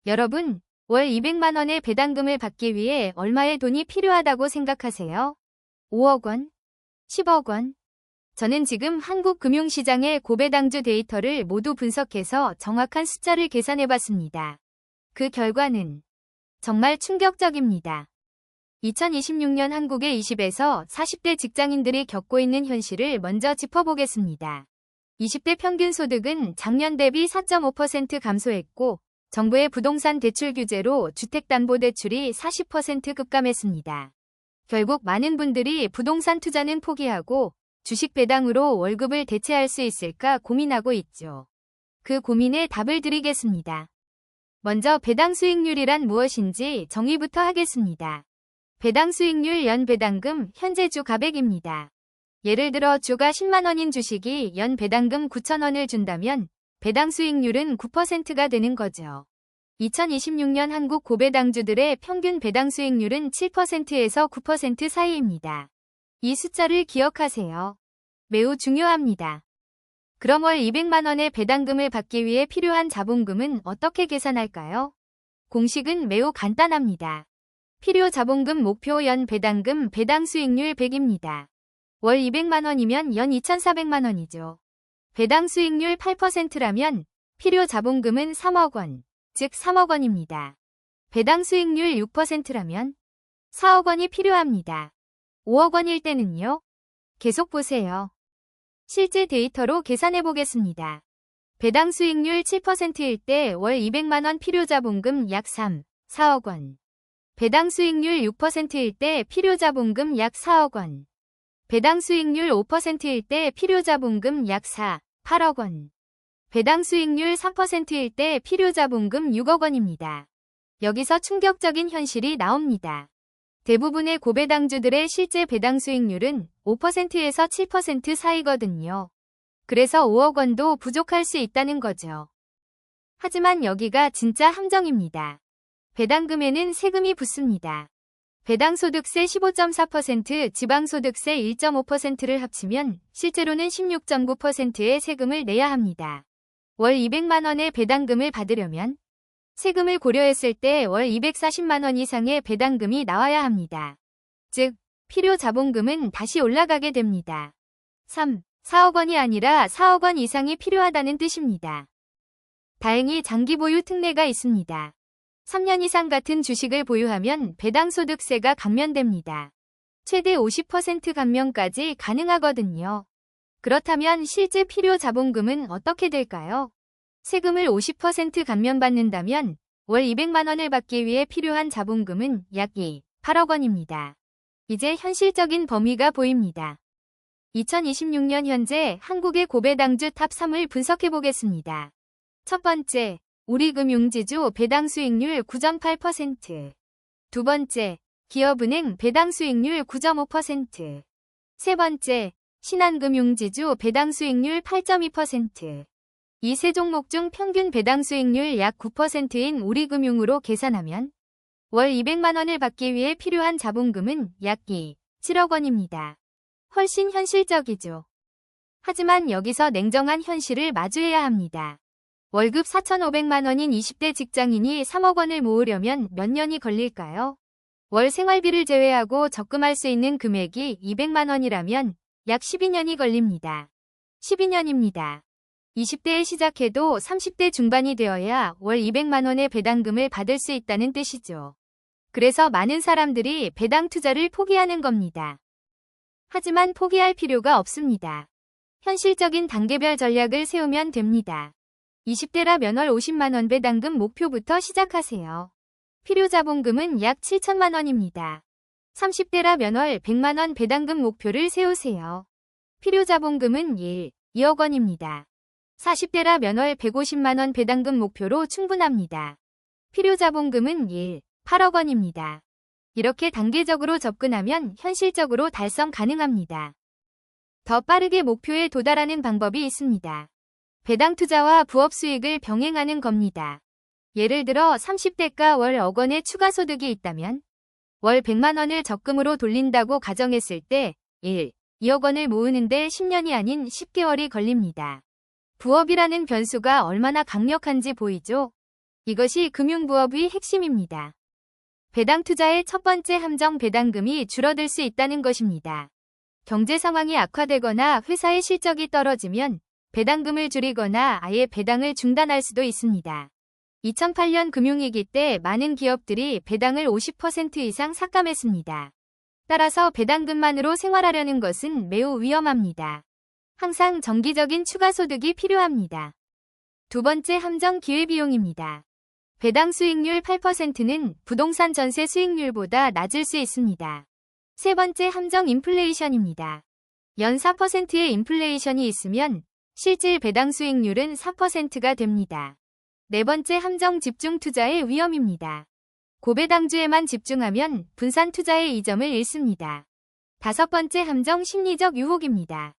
여러분, 월 200만 원의 배당금을 받기 위해 얼마의 돈이 필요하다고 생각하세요? 5억 원? 10억 원? 저는 지금 한국 금융시장의 고배당주 데이터를 모두 분석해서 정확한 숫자를 계산해봤습니다. 그 결과는 정말 충격적입니다. 2026년 한국의 20에서 40대 직장인들이 겪고 있는 현실을 먼저 짚어보겠습니다. 20대 평균 소득은 작년 대비 4.5% 감소했고 정부의 부동산 대출 규제로 주택담보대출이 40% 급감했습니다. 결국 많은 분들이 부동산 투자는 포기하고 주식 배당으로 월급을 대체할 수 있을까 고민하고 있죠. 그 고민에 답을 드리겠습니다. 먼저 배당 수익률이란 무엇인지 정의부터 하겠습니다. 배당 수익률 연 배당금 현재 주 가액입니다. 예를 들어 주가 10만 원인 주식이 연 배당금 9천 원을 준다면 배당 수익률은 9%가 되는 거죠. 2026년 한국 고배당주들의 평균 배당 수익률은 7%에서 9% 사이입니다. 이 숫자를 기억하세요. 매우 중요합니다. 그럼 월 200만 원의 배당금을 받기 위해 필요한 자본금은 어떻게 계산할까요? 공식은 매우 간단합니다. 필요 자본금 목표 연 배당금 배당 수익률 100입니다. 월 200만 원이면 연 2,400만 원이죠. 배당 수익률 8%라면 필요 자본금은 3억 원, 즉 3억 원입니다. 배당 수익률 6%라면 4억 원이 필요합니다. 5억 원일 때는요? 계속 보세요. 실제 데이터로 계산해 보겠습니다. 배당 수익률 7%일 때 월 200만 원 필요 자본금 약 3, 4억 원. 배당 수익률 6%일 때 필요 자본금 약 4억 원. 배당 수익률 5%일 때 필요 자본금 약 4, 8억 원. 배당 수익률 3%일 때 필요 자본금 6억 원입니다. 여기서 충격적인 현실이 나옵니다. 대부분의 고배당주들의 실제 배당 수익률은 5%에서 7% 사이거든요. 그래서 5억 원도 부족할 수 있다는 거죠. 하지만 여기가 진짜 함정입니다. 배당금에는 세금이 붙습니다. 배당소득세 15.4%, 지방소득세 1.5%를 합치면 실제로는 16.9%의 세금을 내야 합니다. 월 200만 원의 배당금을 받으려면 세금을 고려했을 때 월 240만 원 이상의 배당금이 나와야 합니다. 즉, 필요 자본금은 다시 올라가게 됩니다. 3, 4억 원이 아니라 4억 원 이상이 필요하다는 뜻입니다. 다행히 장기 보유 특례가 있습니다. 3년 이상 같은 주식을 보유하면 배당소득세가 감면됩니다. 최대 50% 감면까지 가능하거든요. 그렇다면 실제 필요 자본금은 어떻게 될까요? 세금을 50% 감면받는다면 월 200만 원을 받기 위해 필요한 자본금은 약 2, 8억 원입니다. 이제 현실적인 범위가 보입니다. 2026년 현재 한국의 고배당주 탑 3을 분석해 보겠습니다. 첫 번째, 우리금융지주 배당 수익률 9.8%. 두 번째, 기업은행 배당 수익률 9.5%. 세 번째, 신한금융지주 배당 수익률 8.2%. 이 세 종목 중 평균 배당 수익률 약 9%인 우리금융으로 계산하면 월 200만 원을 받기 위해 필요한 자본금은 약 2, 7억 원입니다. 훨씬 현실적이죠. 하지만 여기서 냉정한 현실을 마주해야 합니다. 월급 4,500만 원인 20대 직장인이 3억 원을 모으려면 몇 년이 걸릴까요? 월 생활비를 제외하고 적금할 수 있는 금액이 200만 원이라면 약 12년이 걸립니다. 12년입니다. 20대에 시작해도 30대 중반이 되어야 월 200만 원의 배당금을 받을 수 있다는 뜻이죠. 그래서 많은 사람들이 배당 투자를 포기하는 겁니다. 하지만 포기할 필요가 없습니다. 현실적인 단계별 전략을 세우면 됩니다. 20대라면 월 50만 원 배당금 목표부터 시작하세요. 필요 자본금은 약 7천만 원입니다. 30대라면 월 100만 원 배당금 목표를 세우세요. 필요 자본금은 1, 2억 원입니다. 40대라면 월 150만 원 배당금 목표로 충분합니다. 필요 자본금은 1, 8억 원입니다. 이렇게 단계적으로 접근하면 현실적으로 달성 가능합니다. 더 빠르게 목표에 도달하는 방법이 있습니다. 배당 투자와 부업 수익을 병행하는 겁니다. 예를 들어 30대가 월 억 원의 추가 소득이 있다면 월 100만 원을 적금으로 돌린다고 가정했을 때 1, 2억 원을 모으는데 10년이 아닌 10개월이 걸립니다. 부업이라는 변수가 얼마나 강력한지 보이죠? 이것이 금융부업의 핵심입니다. 배당 투자의 첫 번째 함정, 배당금이 줄어들 수 있다는 것입니다. 경제 상황이 악화되거나 회사의 실적이 떨어지면 배당금을 줄이거나 아예 배당을 중단할 수도 있습니다. 2008년 금융위기 때 많은 기업들이 배당을 50% 이상 삭감했습니다. 따라서 배당금만으로 생활하려는 것은 매우 위험합니다. 항상 정기적인 추가 소득이 필요합니다. 두 번째 함정, 기회비용입니다. 배당 수익률 8%는 부동산 전세 수익률보다 낮을 수 있습니다. 세 번째 함정, 인플레이션입니다. 연 4%의 인플레이션이 있으면 실질 배당 수익률은 4%가 됩니다. 네 번째 함정, 집중 투자의 위험입니다. 고배당주에만 집중하면 분산 투자의 이점을 잃습니다. 다섯 번째 함정, 심리적 유혹입니다.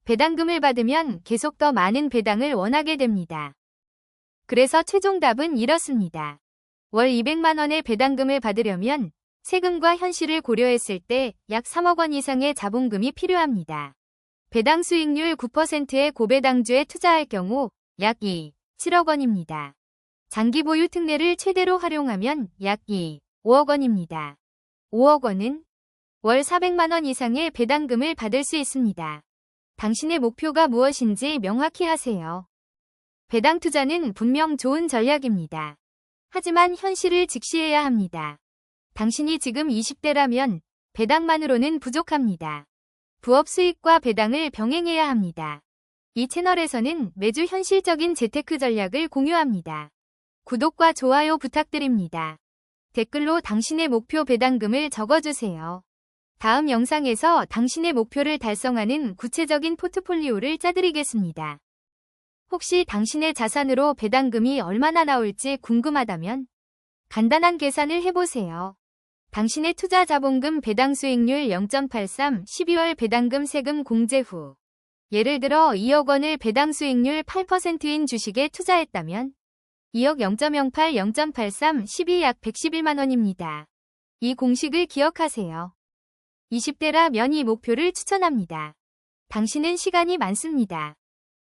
배당금을 받으면 계속 더 많은 배당을 원하게 됩니다. 그래서 최종 답은 이렇습니다. 월 200만 원의 배당금을 받으려면 세금과 현실을 고려했을 때 약 3억 원 이상의 자본금이 필요합니다. 배당 수익률 9%의 고배당주에 투자할 경우 약 7억 원입니다. 장기 보유 특례를 최대로 활용하면 약 5억 원입니다. 5억 원은 월 400만 원 이상의 배당금을 받을 수 있습니다. 당신의 목표가 무엇인지 명확히 하세요. 배당 투자는 분명 좋은 전략입니다. 하지만 현실을 직시해야 합니다. 당신이 지금 20대라면 배당만으로는 부족합니다. 부업 수익과 배당을 병행해야 합니다. 이 채널에서는 매주 현실적인 재테크 전략을 공유합니다. 구독과 좋아요 부탁드립니다. 댓글로 당신의 목표 배당금을 적어주세요. 다음 영상에서 당신의 목표를 달성하는 구체적인 포트폴리오를 짜드리겠습니다. 혹시 당신의 자산으로 배당금이 얼마나 나올지 궁금하다면 간단한 계산을 해보세요. 당신의 투자 자본금 배당 수익률 0.83, 12월 배당금 세금 공제 후 예를 들어 2억 원을 배당 수익률 8%인 주식에 투자했다면 2억 0.08, 0.83, 12 약 111만 원입니다. 이 공식을 기억하세요. 20대라면 이 목표를 추천합니다. 당신은 시간이 많습니다.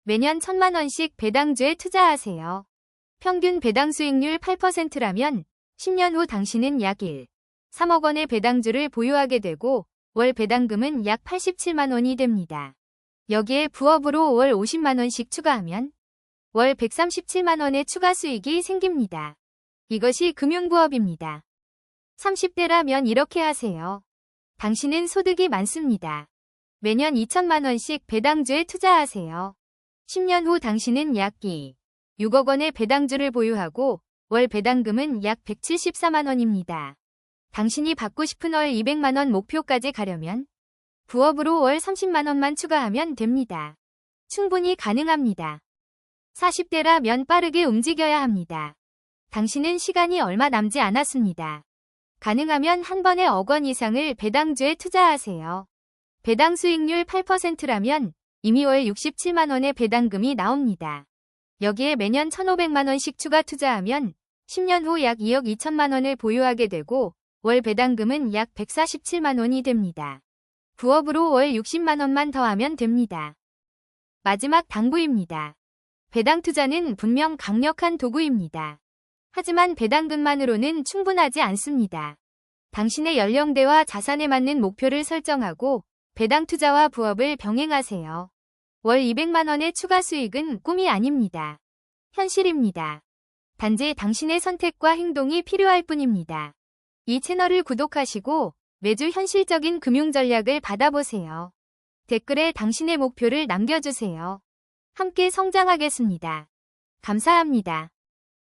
매년 1,000만 원씩 배당주에 투자하세요. 평균 배당 수익률 8%라면 10년 후 당신은 약 3억 원의 배당주를 보유하게 되고 월 배당금은 약 87만 원이 됩니다. 여기에 부업으로 월 50만 원씩 추가하면 월 137만 원의 추가 수익이 생깁니다. 이것이 금융부업입니다. 30대라면 이렇게 하세요. 당신은 소득이 많습니다. 매년 2천만 원씩 배당주에 투자하세요. 10년 후 당신은 약 6억 원의 배당주를 보유하고 월 배당금은 약 174만 원입니다. 당신이 받고 싶은 월 200만 원 목표까지 가려면 부업으로 월 30만 원만 추가하면 됩니다. 충분히 가능합니다. 40대라면 빠르게 움직여야 합니다. 당신은 시간이 얼마 남지 않았습니다. 가능하면 한 번에 억 원 이상을 배당주에 투자하세요. 배당 수익률 8%라면 이미 월 67만 원의 배당금이 나옵니다. 여기에 매년 1,500만 원씩 추가 투자하면 10년 후 약 2억 2천만 원을 보유하게 되고 월 배당금은 약 147만 원이 됩니다. 부업으로 월 60만 원만 더하면 됩니다. 마지막 당부입니다. 배당 투자는 분명 강력한 도구입니다. 하지만 배당금만으로는 충분하지 않습니다. 당신의 연령대와 자산에 맞는 목표를 설정하고 배당 투자와 부업을 병행하세요. 월 200만 원의 추가 수익은 꿈이 아닙니다. 현실입니다. 단지 당신의 선택과 행동이 필요할 뿐입니다. 이 채널을 구독하시고 매주 현실적인 금융 전략을 받아보세요. 댓글에 당신의 목표를 남겨주세요. 함께 성장하겠습니다. 감사합니다.